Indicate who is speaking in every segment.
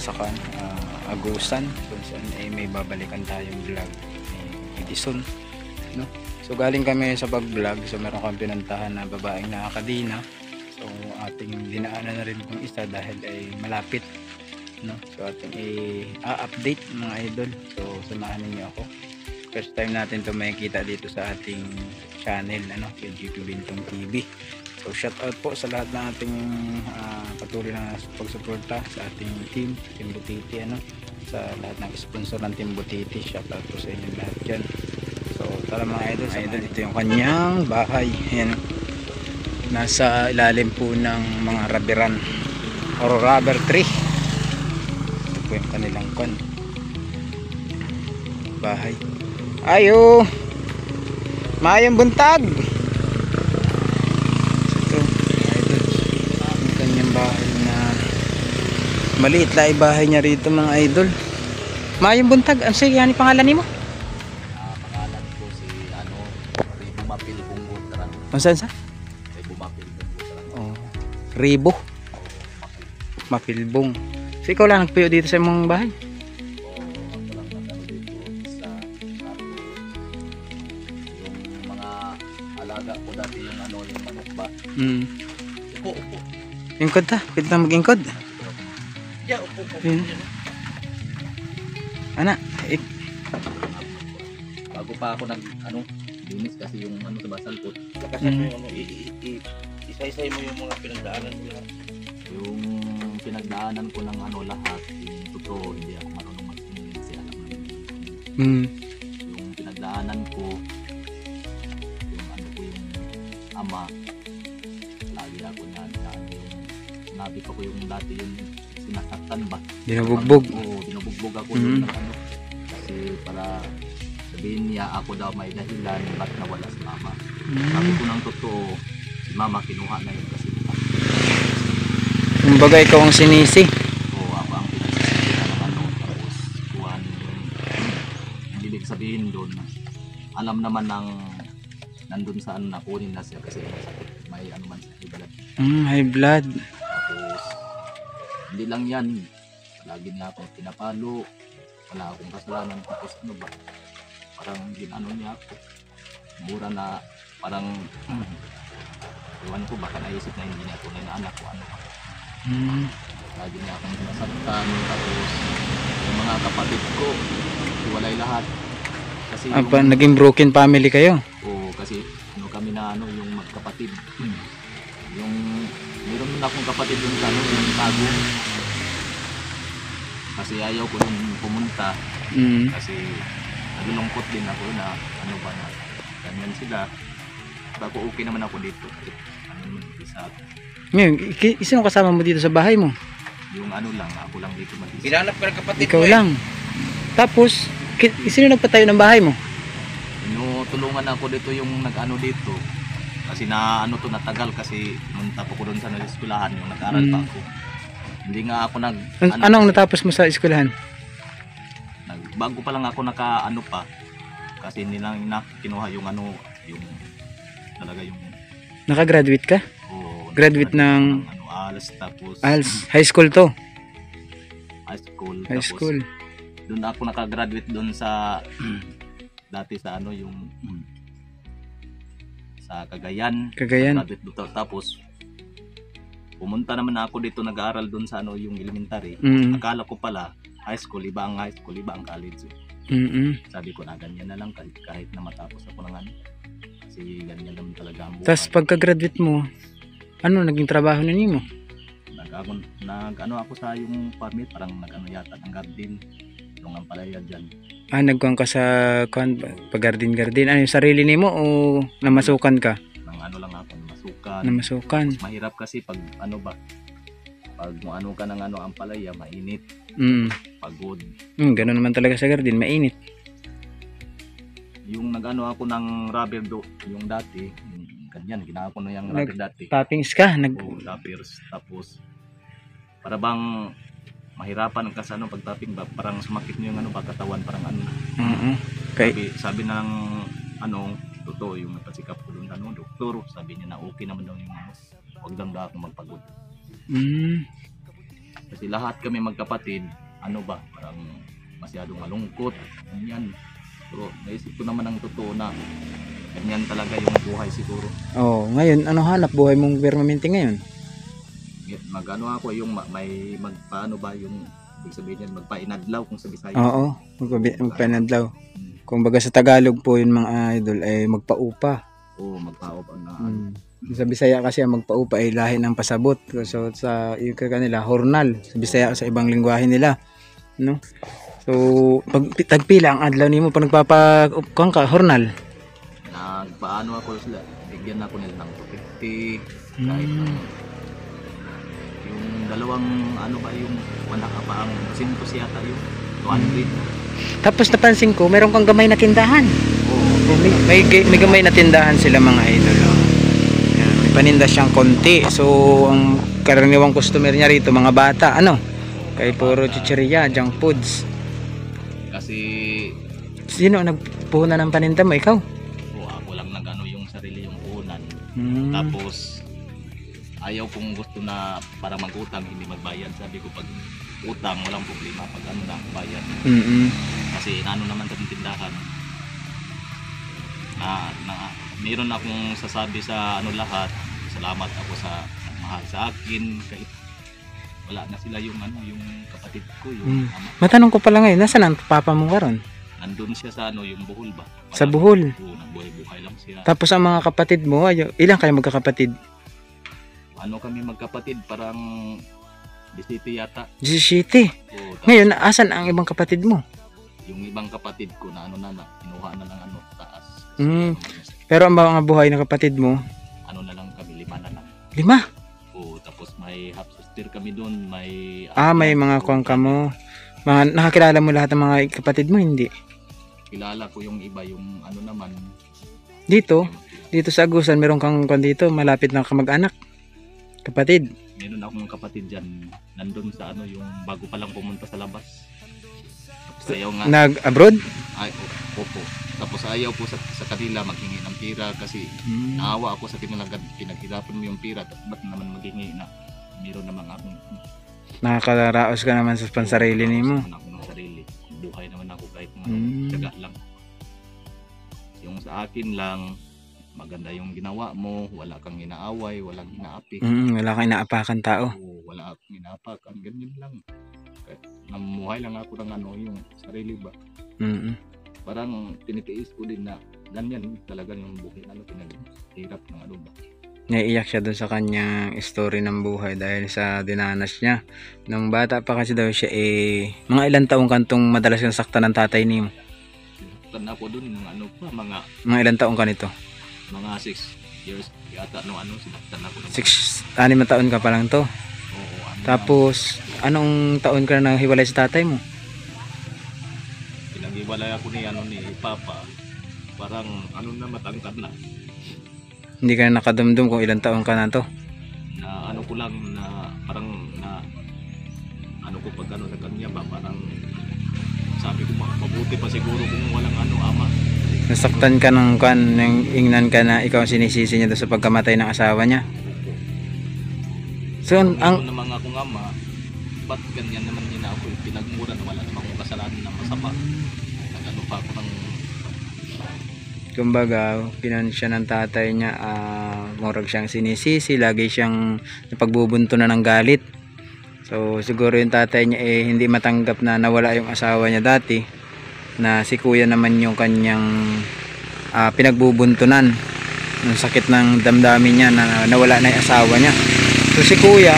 Speaker 1: sa Agusan, kung saan may babalikan tayong vlog ni Edison, no? So galing kami sa pag-vlog, so meron kami pinuntahan na babaeng nakakadina. So ating dinaanan na rin kung isa dahil ay malapit, no? So ating i-update mga idol. So samahan niyo ako. First time natin to makikita dito sa ating channel, ano, yung GP Bintong TV. So shout out po sa lahat ng ating patuloy na pagsuporta sa ating team Butiti, ano, sa lahat ng sponsor ng Team Butiti. Shout out po sa inyo lahat dyan. So tara mga idol, ito yung kanyang bahay. Ayan, nasa ilalim po ng mga rabiran or rubber tree. Ito po yung kanilang bahay. Ayo, mayang buntag. Ito idol, yung kanyang bahay na maliit lang bahay niya rito mga idol. Mayang buntag, ano siya, yan yung pangalan ni mo?
Speaker 2: Pangalan ko si Ribo Mapilbong Gutran.
Speaker 1: Saan sa?
Speaker 2: Ribo Mapilbong Gutran.
Speaker 1: Oh, Ribo Mapilbong. So ikaw lang nagpuyo dito sa mong bahay?
Speaker 2: Ako lang nagano dito sa yung mga alaga ko dati yung yung manok ba. Upo.
Speaker 1: Ingkod ta, pwede na mag-ingkod.
Speaker 2: Yeah, upo.
Speaker 1: Ana,
Speaker 2: Bago pa ako linis kasi yung sa basalpot.
Speaker 3: Lakasan mo yung isa-isay mo yung mga pinagdaanan mo lahat.
Speaker 2: Yung pinagdaanan ko ng lahat, yung totoo, hindi ako marunong magsinungaling kasi alam mo yung pinagdaanan ko, yung ko yung ama, lagi ako yung sinabi ko yung dati yung sinasaktan ba?
Speaker 1: Binubugbog.
Speaker 2: Oo, binubugbog ako yung kasi para sabihin niya ako daw may dahilan ba't nawala si mama. Sabi ko ng totoo, si mama kinuha na yun kasi
Speaker 1: Kumbaga ikaw ang sinisi.
Speaker 2: oo, ako ang pinagsisisihan ng tapos kuhan yung ibig sabihin doon, alam naman ng nandun sa nakunin na siya kasi may sakit, may man siya,
Speaker 1: High blood.
Speaker 2: tapos hindi lang yan, lagi niya akong pinapalo, wala akong kasalanan, tapos ba, parang ginano niya ako, mura na parang iwan ko, baka naisip na hindi niya tunay na anak ko, lagi niya akong sinasaktan, tapos yung mga kapatid ko hiwalay lahat kasi
Speaker 1: Naging broken family kayo?
Speaker 2: oo, kasi kami na yung magkapatid, yung meron na akong kapatid yung yung tago kasi ayaw ko nung pumunta kasi nalulungkot din ako na ba na ganyan sila. Bago okay naman ako dito kasi isa
Speaker 1: Ngayon, sino kasama mo dito sa bahay mo?
Speaker 2: yung lang, ako lang dito mag-isa.
Speaker 3: Hinanap ka ng kapatid
Speaker 1: Ikaw
Speaker 3: mo
Speaker 1: lang. Tapos, sino nagpatayo ng bahay mo?
Speaker 2: Tulungan ako dito yung dito kasi natagal kasi nung tapo ko doon sa eskwelahan yung nag-aral pa ako. Hindi nga ako
Speaker 1: Anong natapos mo sa eskwelahan?
Speaker 2: Bago pa lang ako pa kasi hindi lang kinuha yung yung talaga yung
Speaker 1: Nakagraduate ka? Graduate ng
Speaker 2: ALS, tapos
Speaker 1: high school to?
Speaker 2: High school.
Speaker 1: School.
Speaker 2: Doon ako nakagraduate doon sa dati sa yung sa Cagayan. Graduate dito, tapos pumunta naman ako dito, nag-aaral doon sa yung elementary. Akala ko pala high school, iba ang college. Sabi ko na ganyan na lang kahit na matapos ako ng kasi ganyan naman talaga ang buhay.
Speaker 1: Tapos pagka-graduate mo, naging trabaho na niyo mo?
Speaker 2: Ako sa yung permit, parang yata ng garden, yung ampalaya dyan.
Speaker 1: Nagkuhan ka sa pag-garden. Ano yung sarili nimo o namasukan ka?
Speaker 2: Lang ako, namasukan.
Speaker 1: Namasukan.
Speaker 2: Mas mahirap kasi pag pag ka ng ampalaya, mainit. Pagod.
Speaker 1: Ganun naman talaga sa garden, mainit.
Speaker 2: Yung ako ng rubber yung dati, ganyan, ginawa ko na yung rubber dati.
Speaker 1: Toppings ka?
Speaker 2: Toppers, tapos para bang mahirapan ka sa pag-topping ba, parang sumakit niyo yung katawan, parang
Speaker 1: Okay.
Speaker 2: Sabi ng totoo yung napasikap ko doon doktor, sabi niya na okay naman daw yung huwag lang daw ako magpagod. Kasi lahat kami magkapatid, ano ba, parang masyadong malungkot, ganyan. Pero naisip ko naman ang totoo na ganyan talaga yung buhay siguro.
Speaker 1: Oh, ngayon ano hanap buhay mong permanente ngayon?
Speaker 2: Magano ako yung may magpaano ba yung ibig sabihin yan, magpainadlaw kung sa Bisaya.
Speaker 1: Oo, magpanadlaw. Kung baga sa Tagalog po yun mga idol ay magpaupa.
Speaker 2: Oo, magpaop na
Speaker 1: Sa Bisaya kasi ang magpaupa ay lahi ng pasabot. So sa yung kanila hornal, sa Bisaya sa ibang lengguwahe nila, no? So pag tagpila ang adlaw nimo pag nagpapa ka hornal.
Speaker 2: Nagpaano ako sila, bigyan ako nila ng 250 kahit yung dalawang ano ba yung wala ka pa ang 5 yata yung 200.
Speaker 1: Tapos napansin ko, meron kang gamay na tindahan.
Speaker 2: Oo,
Speaker 1: May gamay na tindahan sila mga idol. Oh. Yan, may paninda siyang konti. So, ang karaniwang customer niya rito, mga bata, ano? Kay puro chicheria, junk foods.
Speaker 2: kasi
Speaker 1: Sino ang nagpuhunan ng paninda mo? Ikaw?
Speaker 2: ako lang nag-ano yung sarili yung unan.
Speaker 1: Hmm.
Speaker 2: Tapos ayaw kong gusto na para mag-utang hindi magbayad. Sabi ko pag utang walang problema pag ano na bayad. Kasi ano naman sa tindahan na meron akong sasabi sa ano lahat. Salamat ako sa mahal sa akin kahit wala na sila yung ano yung kapatid ko yung ama.
Speaker 1: Matanong ko pala ngayon, nasaan ang papa mo karon?
Speaker 2: Nandun siya sa ano yung Bohol ba?
Speaker 1: Sa Bohol.
Speaker 2: Oo, nagbuhay-buhay lang siya.
Speaker 1: Tapos ang mga kapatid mo, ilang kayo magkakapatid?
Speaker 2: Ano kami magkapatid parang 17 yata.
Speaker 1: 17.
Speaker 2: Oo, tapos
Speaker 1: Ngayon, asan ang ibang kapatid mo?
Speaker 2: yung ibang kapatid ko na ano na kinuha na ng ano taas.
Speaker 1: Pero ang mga buhay na kapatid mo,
Speaker 2: Ano na lang kami 5 na lang.
Speaker 1: 5.
Speaker 2: Oo, tapos may half sister kami doon, may
Speaker 1: May mga kuwang ka mo. Mga nakakilala mo lahat ng mga kapatid mo, hindi?
Speaker 2: kilala ko yung iba yung ano naman.
Speaker 1: Dito sa Agusan, meron kang kwan dito, malapit na kamag-anak. Kapatid.
Speaker 2: Meron akong kapatid dyan, nandun sa ano yung bago pa lang pumunta sa labas. Tapos ayaw nga,
Speaker 1: Nag-abroad?
Speaker 2: opo. Tapos ayaw po sa kanila maghingi ng pira kasi naawa ako sa pinaghirapan mo yung pira, tapos ba't naman maghingi na meron naman akong
Speaker 1: Nakakaraos ka naman sa pansarili nimo.
Speaker 2: ako ng sarili. Buhay naman ako kahit
Speaker 1: Mm.
Speaker 2: tiyaga lang. Yung sa akin lang, maganda yung ginawa mo, wala kang inaaway, walang inaapi.
Speaker 1: Wala kang inaapakan tao.
Speaker 2: Oo, wala akong inaapakan, ganyan lang. Kahit namuhay lang ako ng ano, yung sarili ba. Parang tinitiis ko din na ganyan talaga yung buhay, ano, pinaghirap ng ano ba.
Speaker 1: Naiiyak siya doon sa kanyang story ng buhay dahil sa dinanas niya. Nung bata pa kasi daw siya mga ilang taong kantong madalas kang saktan ng tatay niyo.
Speaker 2: Sinaktan ako dun, ano pa,
Speaker 1: Mga ilang taong ka nito?
Speaker 2: mga 6 years yata, sinaktan ako.
Speaker 1: 6 na taon ka pa lang to.
Speaker 2: Oo,
Speaker 1: Tapos, anong taon ka na hiwalay sa tatay mo?
Speaker 2: pinag-iwalay ako ni Papa. Parang na matangkad na.
Speaker 1: Hindi ka na nakadumdum kung ilang taon ka na to.
Speaker 2: Na ano ko lang na parang na ano ko pag sa kanya ba, parang sabi ko mabuti pa siguro kung walang ama.
Speaker 1: Nasaktan ka ng ingnan ka na ikaw ang sinisisi niya doon sa pagkamatay ng asawa niya. So,
Speaker 2: Ano naman akong ama, ba't ganyan naman nila ako pinagmura na wala namang kasalanan na masama. Nag-ano pa ako ng
Speaker 1: kumbaga, pinansya ng tatay niya, murag siyang sinisisi, lagi siyang napagbubunto na ng galit. So, siguro yung tatay niya hindi matanggap na nawala yung asawa niya dati, na si kuya naman yung kanyang pinagbubuntunan ng sakit ng damdamin niya na nawala na yung asawa niya. So, si kuya,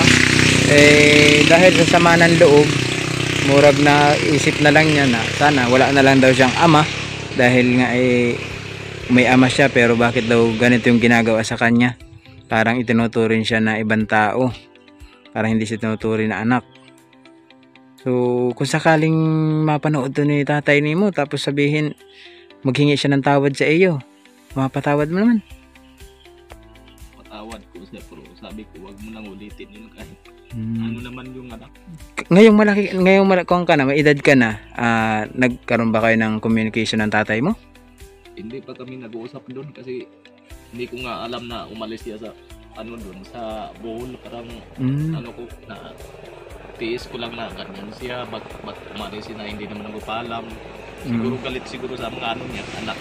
Speaker 1: dahil sa sama ng loob, murag na isip na lang niya na sana wala na lang daw siyang ama dahil nga may ama siya pero bakit daw ganito yung ginagawa sa kanya, parang itinuturing siya na ibang tao, parang hindi siya tinuturing na anak. So kung sakaling mapanood to ni tatay nimo tapos sabihin maghingi siya ng tawad sa iyo, mapatawad mo naman?
Speaker 2: patawad ko siya, pero sabi ko wag mo nang ulitin yun kahit ano naman yung anak.
Speaker 1: Ngayong malaki ka na, may edad ka na, nagkaroon ba kayo ng communication ng tatay mo?
Speaker 2: Hindi pa kami nag-uusap doon kasi hindi ko nga alam na umalis siya sa doon sa Bohol, parang ano ko na tiis ko lang na ganyan siya, ba't umalis na hindi naman ako paalam. Siguro galit siguro sa mga ano niya, anak.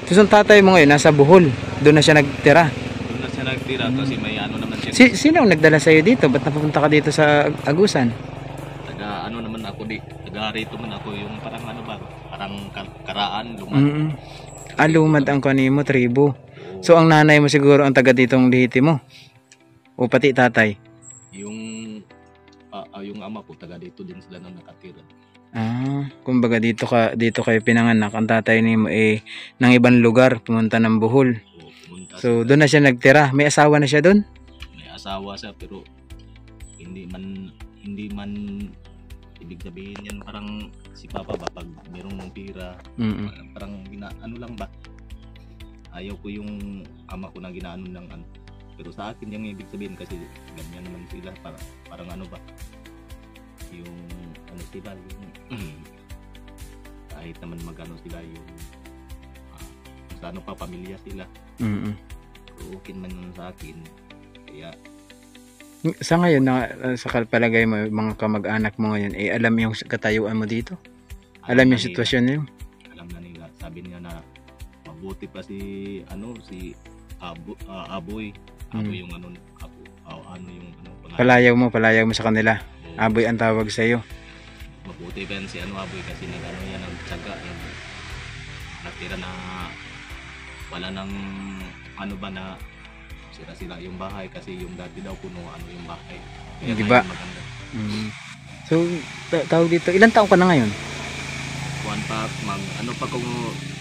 Speaker 1: So, ang tatay mo ngayon, nasa Bohol. Doon na siya nagtira.
Speaker 2: Doon na siya nagtira kasi may ano naman siya.
Speaker 1: Sino ang nagdala sa'yo dito? Ba't napupunta ka dito sa Agusan?
Speaker 2: Taga ano naman ako taga rito man ako yung parang ano ba, parang karaan, lumad.
Speaker 1: Lumad ang kanimo, tribo. So, ang nanay mo siguro ang taga ditong lihiti mo? O pati tatay?
Speaker 2: Yung ama ko taga dito din sila nang nakatira.
Speaker 1: Kumbaga dito kayo pinanganak. Ang tatay nimo ng ibang lugar, pumunta ng Bohol.
Speaker 2: Pumunta
Speaker 1: So, doon na siya nagtira. May asawa na siya doon?
Speaker 2: may asawa siya pero hindi man ibig sabihin yan parang si Papa ba pag merong pira parang ano lang ba, ayaw ko yung ama ko na ginaano ng ano, pero sa akin yung ibig sabihin kasi ganyan naman sila parang ano ba yung ano sila yung kahit naman magano sila yung sa ano pa pamilya sila. So, okay man yun sa akin. Kaya
Speaker 1: Sa ngayon, sa palagay mo, mga kamag-anak mo ngayon, alam yung katayuan mo dito? Alam yung sitwasyon niyo?
Speaker 2: Alam na nila. Sabi niya na mabuti pa si Aboy. Aboy yung ano yung pangalan.
Speaker 1: Palayaw mo sa kanila. Aboy ang tawag sa iyo.
Speaker 2: Mabuti pa yan si Aboy kasi nag-ano yan ng tsaga. Natira na wala nang ano ba na sira yung bahay kasi yung dati daw puno yung bahay. Kaya
Speaker 1: Di ba?
Speaker 2: maganda.
Speaker 1: So, tawag dito, ilang taon ka na ngayon?
Speaker 2: Ano pa ko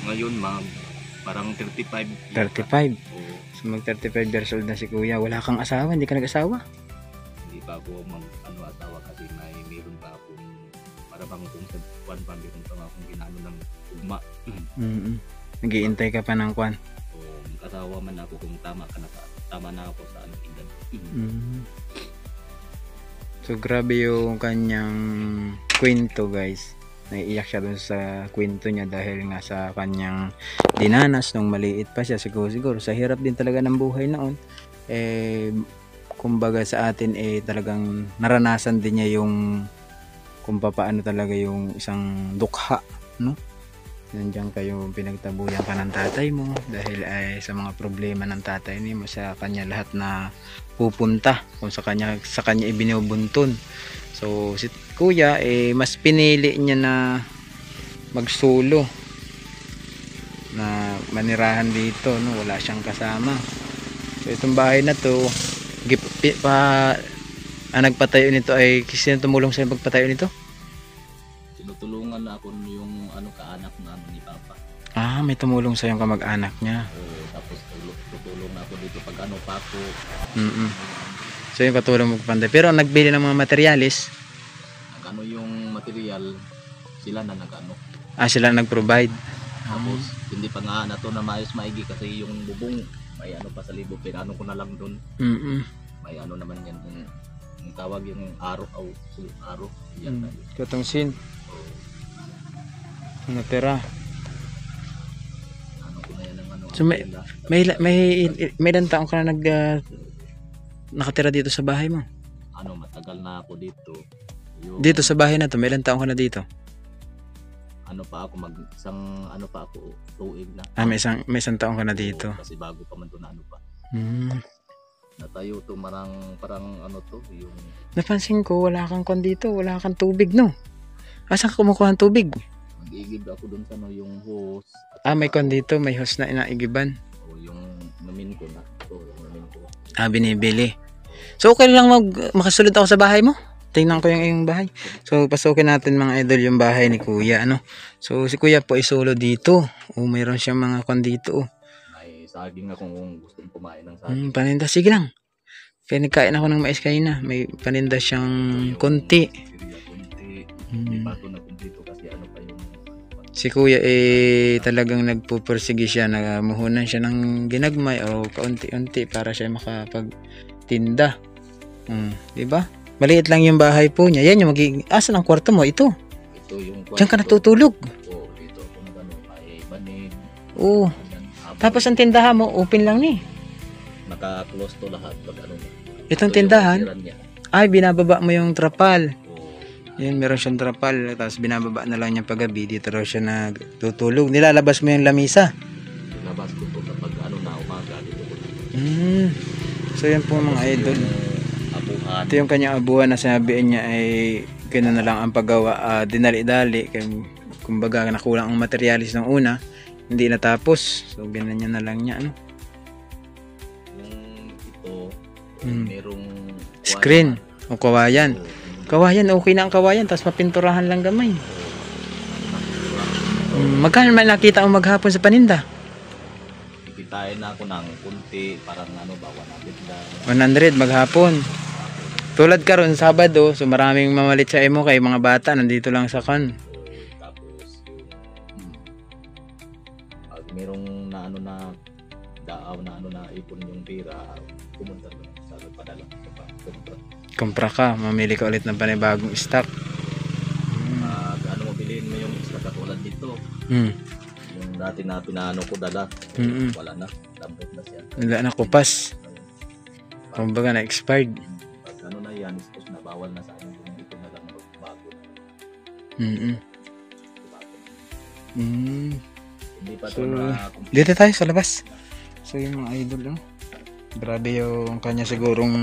Speaker 2: ngayon parang 35.
Speaker 1: 35.
Speaker 2: Oo,
Speaker 1: So, mag 35 years old na si kuya. Wala kang asawa? Hindi ka nag-asawa?
Speaker 2: hindi pa ako asawa kasi meron pa akong para bang kung sa meron pa akong ginano ng ugma.
Speaker 1: Nag-iintay ka pa ng kwan.
Speaker 2: O mag-asawa man ako kung tama na ako sa edad.
Speaker 1: So, grabe yung kanyang kwento, guys. Naiiyak siya dun sa kwento niya dahil nga sa kanyang dinanas nung maliit pa siya. Siguro sa hirap din talaga ng buhay noon. Kumbaga sa atin talagang naranasan din niya yung kung paano talaga yung isang dukha, no? Nandiyan kayo, pinagtabuyan ka ng tatay mo dahil sa mga problema ng tatay mo, sa kanya lahat na pupunta kung sa kanya ibinubuntun. So si kuya mas pinili niya na magsolo na manirahan dito, no? Wala siyang kasama. So itong bahay na to nagpatayo nito sino tumulong sa pagpatayo nito?
Speaker 2: Tinutulungan na ako yung kaanak na ni Papa.
Speaker 1: May tumulong sa yung kamag-anak niya.
Speaker 2: Tapos tutulong na ako dito pag pa ako.
Speaker 1: So yung katulong mo panday. Pero ang nagbili ng mga materialis,
Speaker 2: yung material, sila na
Speaker 1: sila nag-provide.
Speaker 2: Tapos hindi pa nga na to na maigi kasi yung bubong may pa sa libo, pinano ko na lang doon. May naman yan yung tawag yung araw. Yan.
Speaker 1: Katong sin. Natira.
Speaker 2: Ko na yan ng
Speaker 1: So may ilang taong ka na nakatira dito sa bahay mo?
Speaker 2: Matagal na ako dito.
Speaker 1: Dito sa bahay na to, may ilang taong ka na dito?
Speaker 2: Tuig na.
Speaker 1: May isang taong ka na dito.
Speaker 2: Kasi bago pa man to na pa. Natayo to parang yung
Speaker 1: Napansin ko wala kang kon dito, wala kang tubig, no? Asan ka kumukuha ng tubig?
Speaker 2: Mag-iigib ako doon sa yung hose.
Speaker 1: May kon dito, may hose na inaigiban.
Speaker 2: O yung namin ko na. Yung namin ko.
Speaker 1: Binibili. So okay lang makasulod ako sa bahay mo? Tingnan ko yung iyong bahay. So pasukin natin mga idol yung bahay ni kuya, ano? So si kuya po ay solo dito. Mayroon siyang mga kon dito.
Speaker 2: May saging ako kung gusto kumain ng saging.
Speaker 1: Paninda, sige lang. Kaya nagkain ako ng mais kanina. May paninda siyang konti.
Speaker 2: Hindi pa ito na kumpleto kasi pa yung
Speaker 1: Si kuya talagang nagpupursige siya. Nagamuhunan siya ng ginagmay o kaunti-unti para siya makapagtinda. Diba? Maliit lang yung bahay po niya. Yan yung asan ang kwarto mo? Ito.
Speaker 2: Ito yung kwarto.
Speaker 1: Diyan ka natutulog.
Speaker 2: Dito ako ay banig.
Speaker 1: Tapos ang tindahan mo, open lang ni.
Speaker 2: Naka-close to lahat.
Speaker 1: Itong tindahan? Ay, binababa mo yung trapal.
Speaker 2: O,
Speaker 1: Yun, meron siyang trapal. Tapos binababa na lang niya paggabi. Dito raw siya nagtutulog. Nilalabas mo yung lamisa.
Speaker 2: labas ko po kapag ano na umaga dito ko.
Speaker 1: So yan po mga idol.
Speaker 2: Abuhan.
Speaker 1: Ito yung kanyang abuhan na sinabihan niya ay gano'n na lang ang paggawa. Dinali-dali. Kumbaga nakulang ang materialis ng una. Hindi natapos. So gano'n niya na lang niya. Ano?
Speaker 2: Yung ito,
Speaker 1: Mm.
Speaker 2: merong
Speaker 1: Screen. O kawayan.
Speaker 2: O,
Speaker 1: Kawayan, okay na ang kawayan. Tapos mapinturahan lang gamay. Magkano man nakita mo maghapon sa paninda?
Speaker 2: Kikitain na ako ng kunti, parang ano ba, 100 na.
Speaker 1: 100 maghapon. Tulad karon Sabado, so maraming mamalit sa imo kay mga bata nandito lang sa kan.
Speaker 2: Tapos yung pag merong na ano na daaw na ano na ipon yung pira, pumunta doon sa padala sa pagkumpra.
Speaker 1: Kumpra ka, mamili ka ulit ng panibagong stock.
Speaker 2: Ano mo bilhin mo yung isla katulad dito.
Speaker 1: Hmm.
Speaker 2: Yung dati na pinaano ko dala,
Speaker 1: Mm-mm.
Speaker 2: wala na, dampot na siya.
Speaker 1: Wala na kupas. Kumbaga na expired.
Speaker 2: Pag ano na yan, suppose na bawal na sa akin yung ito na lang bago.
Speaker 1: Mm.
Speaker 2: Bago. Hindi pa
Speaker 1: So,
Speaker 2: ito na
Speaker 1: dito tayo sa labas. So yung mga idol, no? Grabe yung kanya sigurong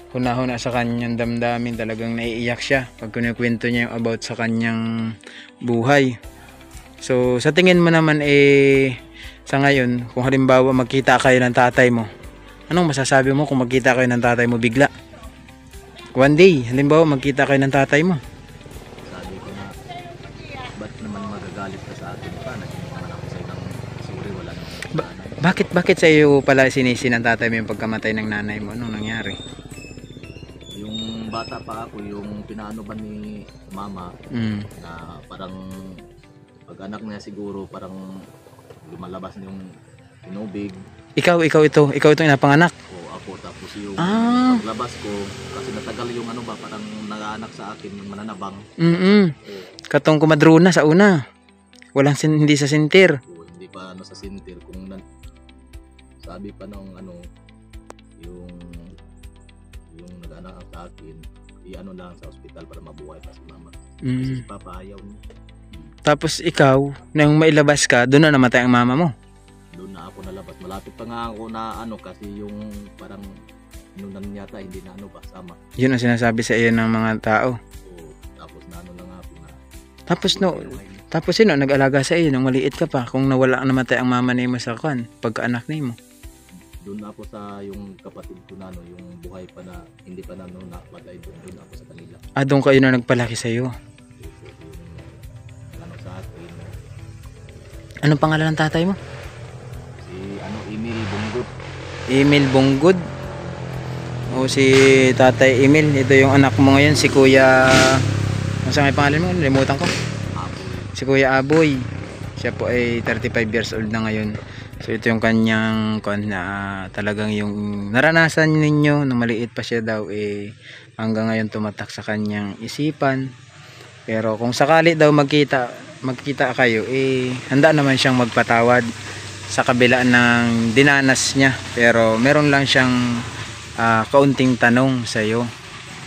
Speaker 1: huna-huna sa kanyang damdamin. Talagang naiiyak siya pag kunikwento niya yung about sa kanyang buhay. So sa tingin mo naman sa ngayon, kung halimbawa magkita kayo ng tatay mo, anong masasabi mo kung magkita kayo ng tatay mo bigla? One day, halimbawa magkita kayo ng tatay mo.
Speaker 2: sabi ko na, ba't naman magagalit ka sa akin pa? Naging naman ako sa'yo ng sorry, wala naman kasalanan.
Speaker 1: Bakit sa iyo pala sinisi ng tatay mo yung pagkamatay ng nanay mo? Anong nangyari?
Speaker 2: Yung bata pa ako, yung pinaano ba ni mama,
Speaker 1: Mm.
Speaker 2: na parang pag anak niya siguro parang lumalabas yung tinubig
Speaker 1: Ikaw itong inapanganak.
Speaker 2: o ako, tapos yung
Speaker 1: Ah.
Speaker 2: paglabas ko kasi natagal yung ano ba, parang nag-aanak sa akin yung mananabang.
Speaker 1: Katong kumadrona sa una. Hindi sa sintir.
Speaker 2: O hindi pa ano sa sinter kung sabi pa nung ano yung nag-aanak sa akin, i-ano lang sa ospital para mabuhay pa si mama. Kasi si papa ayaw niya.
Speaker 1: Tapos ikaw, nang mailabas ka, doon na namatay ang mama mo.
Speaker 2: Doon na ako nalabas. Malapit pa nga ako na ano kasi yung parang inunan yata hindi na ano ba sama.
Speaker 1: Yun ang sinasabi sa iyo ng mga tao.
Speaker 2: O tapos na ano lang ako na.
Speaker 1: Tapos sino nag-alaga sa iyo nung maliit ka pa kung nawala namatay ang mama nimo sa pagkaanak nimo?
Speaker 2: Doon na ako sa yung kapatid ko na ano, yung buhay pa na hindi pa na ano napatay doon ako sa kanila.
Speaker 1: Doon kayo na nagpalaki sa iyo.
Speaker 2: Yung ano sa akin
Speaker 1: Anong pangalan ng tatay mo?
Speaker 2: si ano Emil Bungot.
Speaker 1: Emil Bonggod. O si Tatay Emil, ito yung anak mo ngayon, si Kuya... Ano sa may pangalan mo? Limutan ko. Si Kuya Aboy. Siya po ay 35 years old na ngayon. So ito yung kanyang talagang yung naranasan ninyo nung maliit pa siya daw hanggang ngayon tumatak sa kanyang isipan. Pero kung sakali daw magkita kayo, handa naman siyang magpatawad sa kabila ng dinanas niya. Pero meron lang siyang kaunting tanong sa iyo.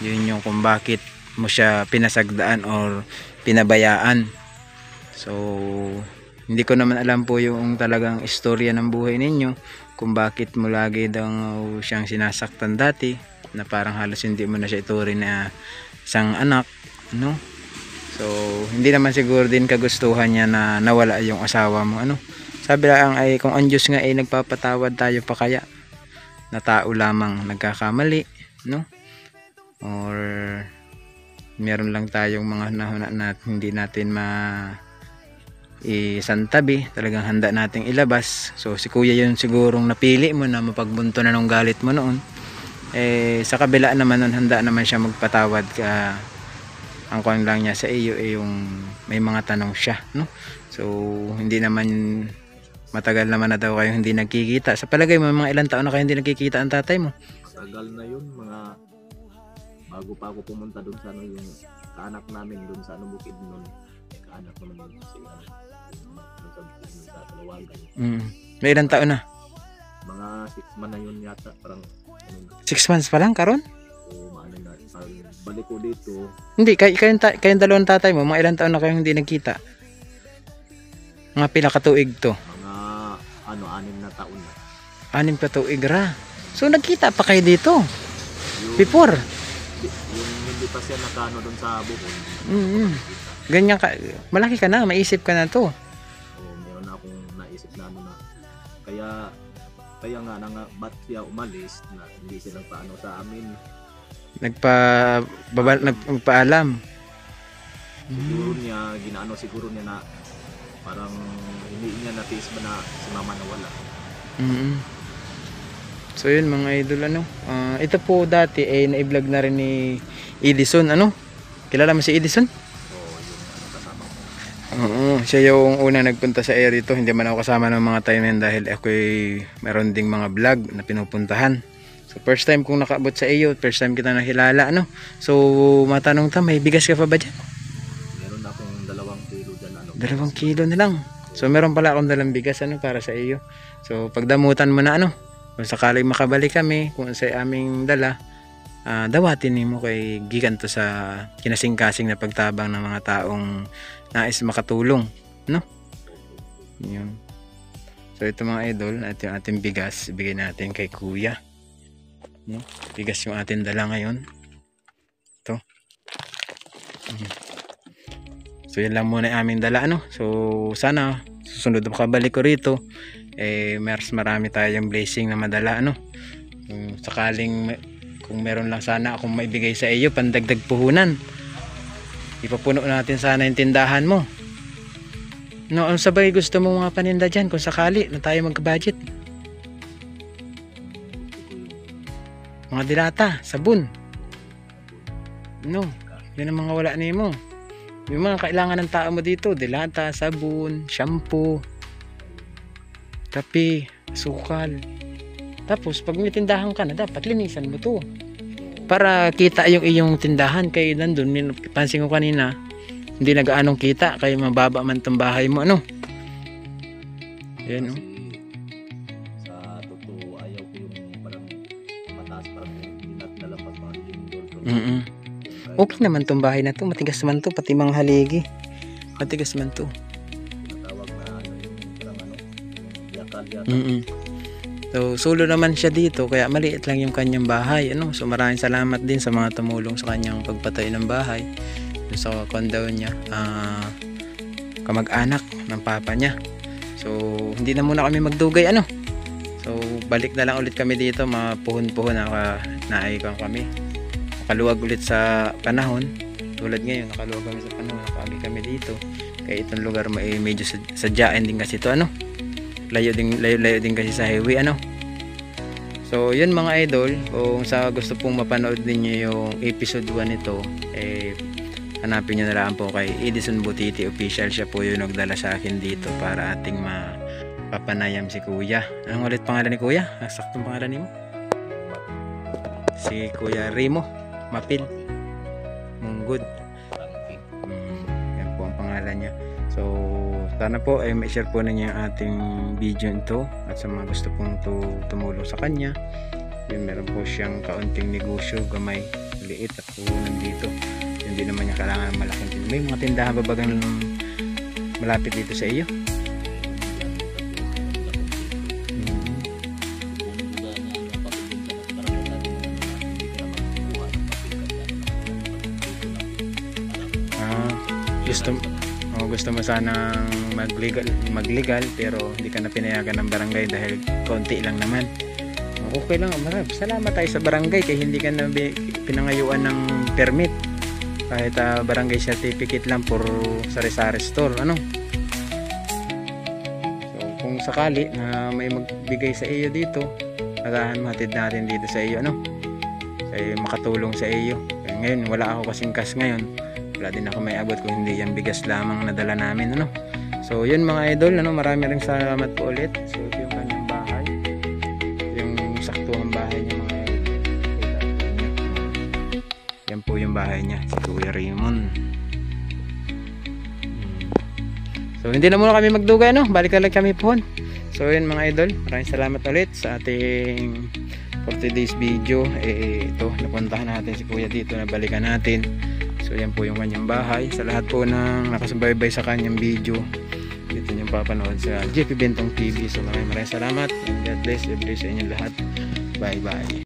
Speaker 1: Yun yung kung bakit mo siya pinasagdaan or pinabayaan. So hindi ko naman alam po yung talagang istorya ng buhay ninyo, kung bakit mo lagi daw siyang sinasaktan dati na parang halos hindi mo na siya ituring na isang anak, no? So hindi naman siguro din kagustuhan niya na nawala yung asawa mo, ano? Sabi lang ay kung ang Diyos nga ay nagpapatawad, tayo pa kaya na tao lamang nagkakamali, no? Or meron lang tayong mga nahuna na hindi natin isantabi, talagang handa nating ilabas. So si kuya yun sigurong napili mo na mapagbunto na ng galit mo noon. Sa kabila naman nun, handa naman siya magpatawad ka. Ang kuwan lang niya sa iyo yung may mga tanong siya, no? So hindi naman matagal naman na daw kayo hindi nagkikita. Sa palagay mo, mga ilang taon na kayo hindi nagkikita ang tatay mo?
Speaker 2: Matagal na yun, mga bago pa ako pumunta doon sa ano, yung kaanak namin doon sa ano bukid noon. Kaanak naman yun si ano, sa Talawagan.
Speaker 1: May ilang taon na?
Speaker 2: Mga 6 man na yun yata, parang
Speaker 1: 6 months pa lang karon?
Speaker 2: So, maano na, pag balik ko dito,
Speaker 1: Hindi, kayong dalawang tatay mo, mga ilang taon na kayong hindi nagkita? Mga pila ka tuig to?
Speaker 2: mga 6 na taon na.
Speaker 1: 6 ka tuig ra. So nagkita pa kayo dito?
Speaker 2: Yung,
Speaker 1: Before?
Speaker 2: yung hindi pa siya nakano doon sa bukod.
Speaker 1: Mm-hmm. Ganyan ka, malaki ka na, maisip ka na to.
Speaker 2: So, meron na akong naisip na ano na. Kaya nga ba't siya umalis na hindi siya nagpaano sa amin.
Speaker 1: Nagpaalam.
Speaker 2: Siguro niya, siguro niya na parang hindi niya natiis ba na si mama nawala.
Speaker 1: Mm-hmm. So yun mga idol, ano, ito po dati na-vlog na rin ni Edison, ano? Kilala mo si Edison?
Speaker 2: So yung kasama ko.
Speaker 1: Oo, siya yung unang nagpunta sa area ito. Hindi man ako kasama ng mga time na yun dahil ako'y meron ding mga vlog na pinupuntahan. So first time kong nakaabot sa iyo, first time kita nakilala, ano? So matanong ta, may bigas ka pa ba dyan?
Speaker 2: Meron akong 2 kilo dyan.
Speaker 1: 2 kilo na lang. So meron pala akong dalang bigas, ano, para sa iyo. So pagdamutan mo na, ano, kung sakaling makabalik kami, kung sa aming dala, dawatin mo kay gikan to sa kinasing-kasing na pagtabang ng mga taong nais makatulong, no? Yun. So ito mga idol, at yung ating bigas, ibigay natin kay kuya, no? Bigas yung ating dala ngayon. Ito. So yun lang muna yung aming dala, ano? So sana susunod na makabalik ko rito, marami tayong blessing na madala, ano? Sakaling kung meron lang sana akong maibigay sa iyo pandagdag puhunan, ipapuno natin sana yung tindahan mo, no? Ang sabay gusto mo mga paninda dyan kung sakali na tayo magka-budget? Mga dilata, sabon, no? Yun ang mga wala nimo. Yung mga kailangan ng tao mo dito, dilata, sabon, shampoo, kape, sukal. Tapos pag may tindahan ka na, dapat linisan mo to para kita yung iyong tindahan. Kay nandun, pansin ko kanina, hindi nagaanong kita, kaya mababa man tong bahay mo, ano? Yan, no?
Speaker 2: Sa totoo, ayaw ko yung parang mataas, parang hindi nalampas mga
Speaker 1: Mm-mm. Okay naman tong bahay na to, matigas man to, pati mga haligi matigas man to.
Speaker 2: Tinatawag na yung parang yakal.
Speaker 1: So solo naman siya dito, kaya maliit lang yung kanyang bahay, ano? So maraming salamat din sa mga tumulong sa kanyang pagpatayo ng bahay sa condo niya, kamag-anak ng papa niya. So hindi na muna kami magdugay, ano? So balik na lang ulit kami dito, mapuhon-puhon naikon kami, nakaluwag ulit sa panahon. Tulad ngayon, nakaluwag kami sa panahon, nakaagi kami dito. Kaya itong lugar medyo sadyain din kasi ito, ano? Layo din kasi sa highway, ano? So yun mga idol, kung sa gusto pong mapanood ninyo yung episode 1 nito, hanapin nyo na lang po kay Edison Butiti Official. Siya po yung nagdala sa akin dito para ating mapapanayam si kuya. Anong ulit pangalan ni kuya? Saktong pangalan ni mo? Si Kuya Remo Mapil Munggod. Yan po ang pangalan niya. So sana po ay ma-share po ninyo yung ating video ito, at sa mga gusto pong tumulong sa kanya. Yun, meron po siyang kaunting negosyo, gamay, liit, at puhunan dito. Hindi naman niya kailangan malaking tindahan. May mga tindahan ba bagang malapit dito sa iyo? Gusto mo sanang maglegal pero hindi ka na pinayagan ng barangay dahil konti lang naman. Okay lang, salamat tayo sa barangay kaya hindi ka na pinangayuan ng permit, kahit barangay certificate lang for sari-sari store, ano? So kung sakali na may magbigay sa iyo dito, hatid natin dito sa iyo, ano? Kaya makatulong sa iyo. Kaya ngayon wala ako kasing cash ngayon, wala din ako may abot kung hindi yung bigas lamang nadala namin, ano? So yun mga idol, ano, marami ring salamat po ulit. So ito yung kanyang bahay, yung saktuang bahay niya mga idol. Yan po yung bahay niya, si Kuya Raymond. So hindi na muna kami magdugay, no? Balik na lang kami po. So yun mga idol, maraming salamat ulit sa ating for today's video, ito, napuntahan natin si kuya dito, nabalikan natin. So yan po yung kanyang bahay. Sa lahat po ng nakasubaybay sa kanyang video, dito nyo papanood sa JP Bentong TV. So maraming salamat and God bless every sa inyo lahat. Bye bye.